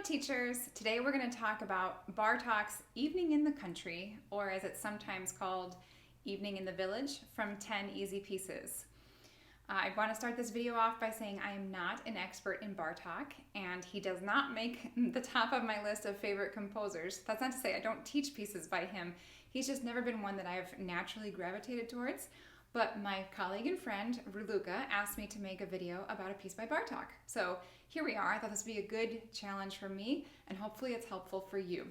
teachers. Today we're going to talk about Bartók's Evening in the Country, or as it's sometimes called, Evening in the Village, from 10 Easy Pieces. I want to start this video off by saying I am not an expert in Bartók, and he does not make the top of my list of favorite composers. That's not to say I don't teach pieces by him. He's just never been one that I've naturally gravitated towards. But my colleague and friend, Luca, asked me to make a video about a piece by Bartók. So here we are. I thought this would be a good challenge for me, and hopefully it's helpful for you.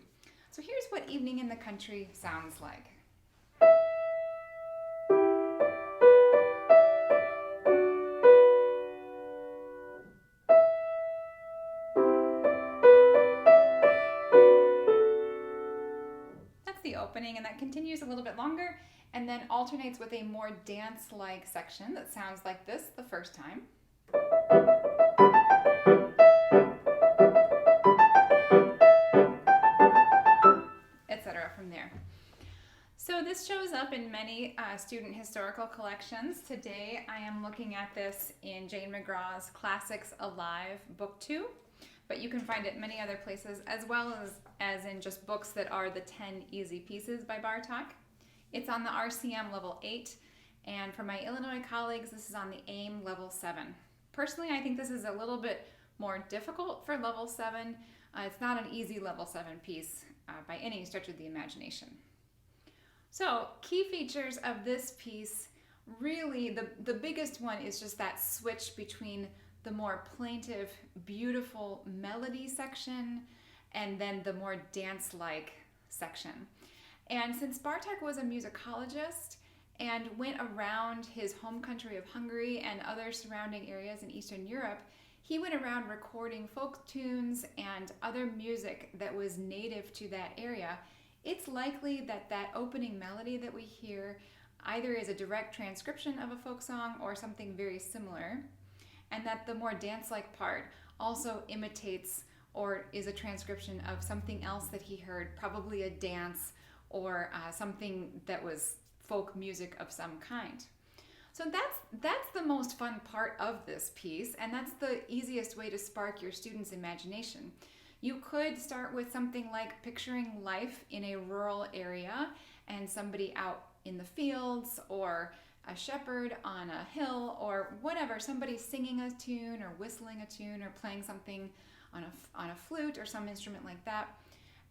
So here's what Evening in the Country sounds like. That's the opening, and that continues a little bit longer, and then alternates with a more dance-like section that sounds like this the first time. Etc. from there. So this shows up in many student historical collections. Today I am looking at this in Jane McGraw's Classics Alive Book 2, but you can find it many other places, as well as in just books that are the 10 Easy Pieces by Bartók. It's on the RCM level 8, and for my Illinois colleagues, this is on the AIM level 7. Personally, I think this is a little bit more difficult for level 7. It's not an easy level 7 piece by any stretch of the imagination. So, key features of this piece, really the biggest one is just that switch between the more plaintive, beautiful melody section and then the more dance-like section. And since Bartók was a musicologist and went around his home country of Hungary and other surrounding areas in Eastern Europe, he went around recording folk tunes and other music that was native to that area. It's likely that that opening melody that we hear either is a direct transcription of a folk song or something very similar, and that the more dance-like part also imitates or is a transcription of something else that he heard, probably a dance or something that was folk music of some kind. So that's the most fun part of this piece, and that's the easiest way to spark your students' imagination. You could start with something like picturing life in a rural area and somebody out in the fields, or a shepherd on a hill, or whatever, somebody singing a tune or whistling a tune or playing something on a flute or some instrument like that,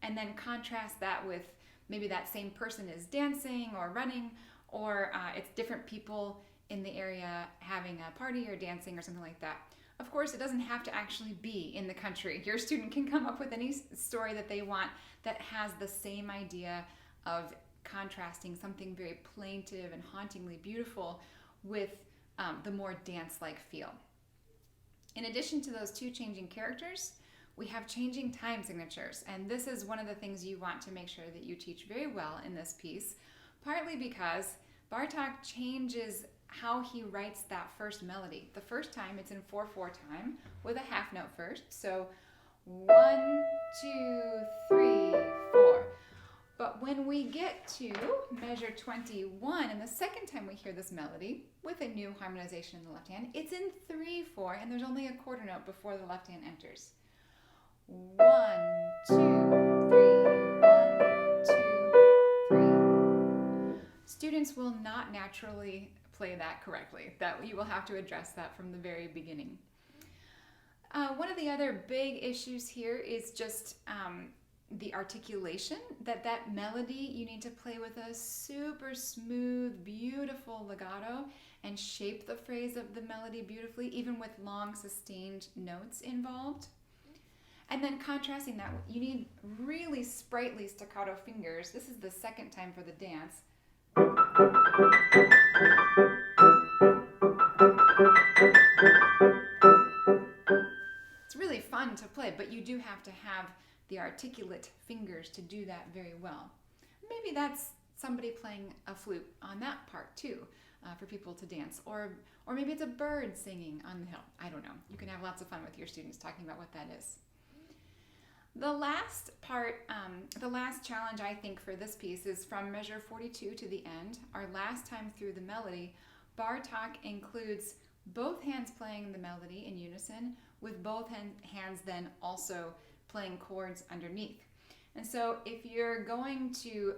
and then contrast that with maybe that same person is dancing or running, or it's different people in the area having a party or dancing or something like that. Of course, it doesn't have to actually be in the country. Your student can come up with any story that they want that has the same idea of contrasting something very plaintive and hauntingly beautiful with the more dance-like feel. In addition to those two changing characters, we have changing time signatures, and this is one of the things you want to make sure that you teach very well in this piece, partly because Bartók changes how he writes that first melody. The first time it's in 4/4 time with a half note first, so 1, 2, 3, 4. But when we get to measure 21, and the second time we hear this melody with a new harmonization in the left hand, it's in 3/4, and there's only a quarter note before the left hand enters. 1, 2, 3, 1, 2, 3. Students will not naturally play that correctly. That you will have to address that from the very beginning. One of the other big issues here is just the articulation, that melody, you need to play with a super smooth, beautiful legato and shape the phrase of the melody beautifully, even with long sustained notes involved. And then contrasting that, you need really sprightly staccato fingers. This is the second time for the dance. It's really fun to play, but you do have to have the articulate fingers to do that very well. Maybe that's somebody playing a flute on that part too, for people to dance, or maybe it's a bird singing on the hill. I don't know. You can have lots of fun with your students talking about what that is. The last part, the last challenge I think for this piece is from measure 42 to the end. Our last time through the melody, Bartók includes both hands playing the melody in unison, with both hands then also playing chords underneath. And so if you're going to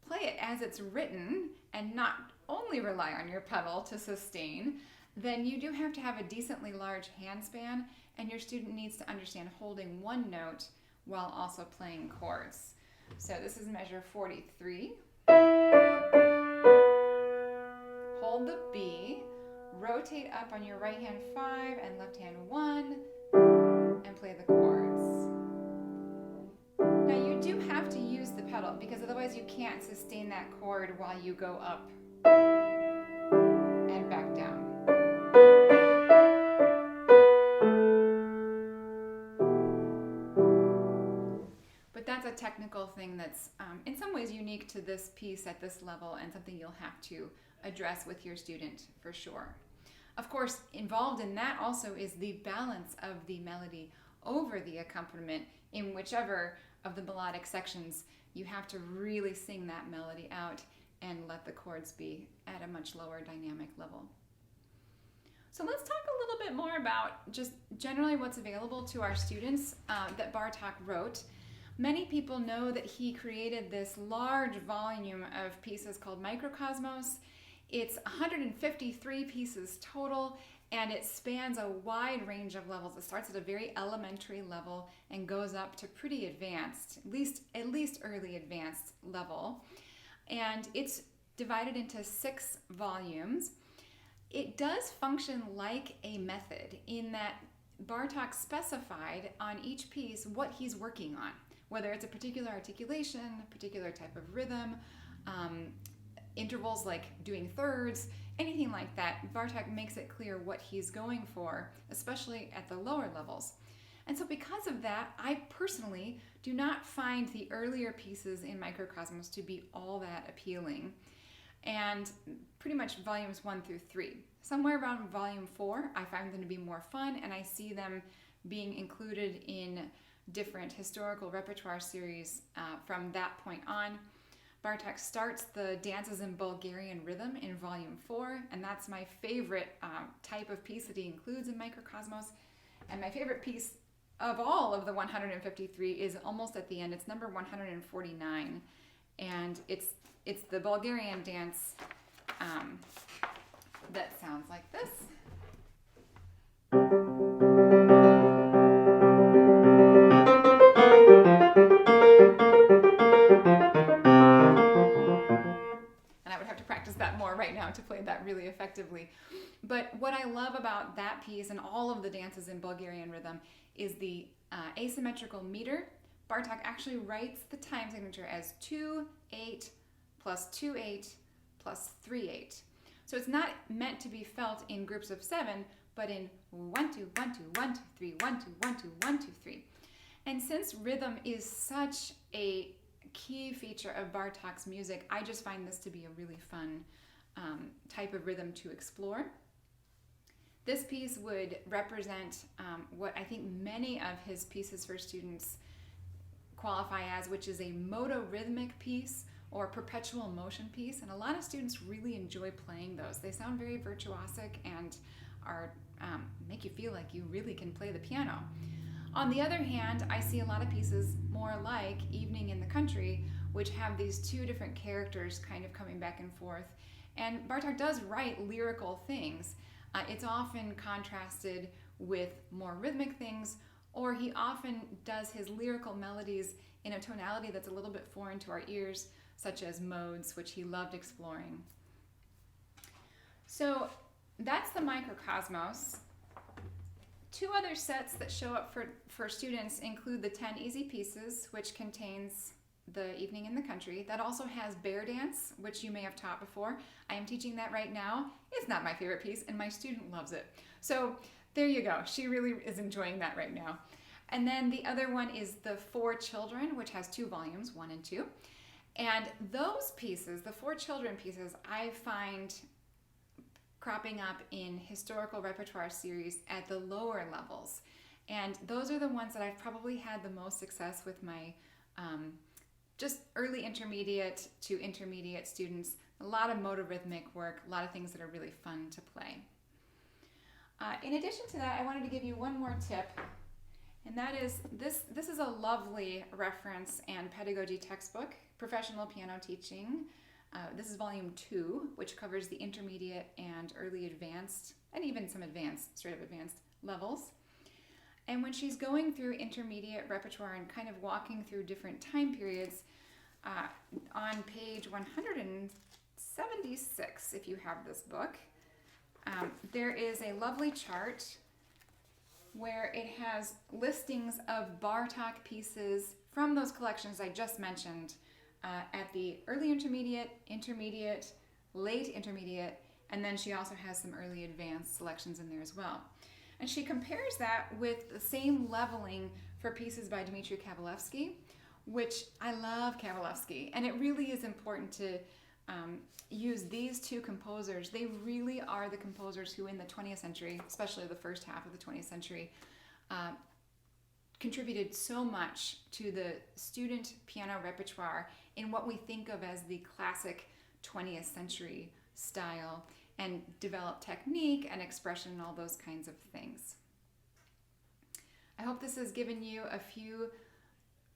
play it as it's written and not only rely on your pedal to sustain, then you do have to have a decently large hand span, and your student needs to understand holding one note while also playing chords. So this is measure 43. Hold the B, rotate up on your right hand 5 and left hand 1, and play the chords. Now you do have to use the pedal, because otherwise you can't sustain that chord while you go up and back down. But that's a technical thing that's in some ways unique to this piece at this level, and something you'll have to address with your student for sure. Of course, involved in that also is the balance of the melody over the accompaniment. In whichever of the melodic sections, you have to really sing that melody out and let the chords be at a much lower dynamic level. So let's talk a little bit more about just generally what's available to our students that Bartók wrote. Many people know that he created this large volume of pieces called Microcosmos. It's 153 pieces total, and it spans a wide range of levels. It starts at a very elementary level and goes up to pretty advanced, at least early advanced level. And it's divided into 6 volumes. It does function like a method in that Bartók specified on each piece what he's working on, whether it's a particular articulation, a particular type of rhythm, intervals like doing thirds, anything like that. Bartók makes it clear what he's going for, especially at the lower levels. And so because of that, I personally do not find the earlier pieces in Microcosmos to be all that appealing. And pretty much volumes 1 through 3. Somewhere around volume 4, I find them to be more fun, and I see them being included in different historical repertoire series from that point on. Bartók starts the dances in Bulgarian rhythm in volume 4, and that's my favorite type of piece that he includes in Microcosmos. And my favorite piece of all of the 153 is almost at the end. It's number 149, and it's the Bulgarian dance that sounds like this. That more right now to play that really effectively. But what I love about that piece and all of the dances in Bulgarian rhythm is the asymmetrical meter. Bartók actually writes the time signature as 2/8 plus 2/8 plus 3/8. So it's not meant to be felt in groups of 7, but in 1 2 1 2 1 2 3 1 2 1 2 1 2 3. And since rhythm is such a key feature of Bartók's music, I just find this to be a really fun type of rhythm to explore. This piece would represent what I think many of his pieces for students qualify as, which is a motorhythmic piece or perpetual motion piece, and a lot of students really enjoy playing those. They sound very virtuosic and are make you feel like you really can play the piano. On the other hand, I see a lot of pieces more like Evening in the Country, which have these two different characters kind of coming back and forth. And Bartók does write lyrical things. It's often contrasted with more rhythmic things, or he often does his lyrical melodies in a tonality that's a little bit foreign to our ears, such as modes, which he loved exploring. So that's the Microcosmos. 2 other sets that show up for students include the 10 Easy Pieces, which contains the Evening in the Country. That also has Bear Dance, which you may have taught before. I am teaching that right now. It's not my favorite piece, and my student loves it. So there you go. She really is enjoying that right now. And then the other one is the 4 Children, which has 2 volumes, 1 and 2. And those pieces, the 4 Children pieces, I find cropping up in historical repertoire series at the lower levels. And those are the ones that I've probably had the most success with my just early intermediate to intermediate students. A lot of motorhythmic work, a lot of things that are really fun to play. In addition to that, I wanted to give you one more tip, And that is, this is a lovely reference and pedagogy textbook, Professional Piano Teaching. This is volume 2, which covers the intermediate and early advanced, and even some advanced, straight up advanced levels. And when she's going through intermediate repertoire and kind of walking through different time periods, on page 176, if you have this book, there is a lovely chart where it has listings of Bartók pieces from those collections I just mentioned at the early intermediate, intermediate, late intermediate, and then she also has some early advanced selections in there as well. And she compares that with the same leveling for pieces by Dmitri Kavalevsky, which I love Kavalevsky, and it really is important to use these two composers. They really are the composers who in the 20th century, especially the first half of the 20th century, contributed so much to the student piano repertoire in what we think of as the classic 20th century style, and developed technique and expression and all those kinds of things. I hope this has given you a few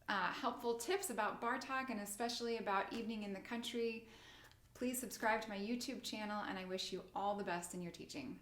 helpful tips about Bartók and especially about Evening in the Country. Please subscribe to my YouTube channel, and I wish you all the best in your teaching.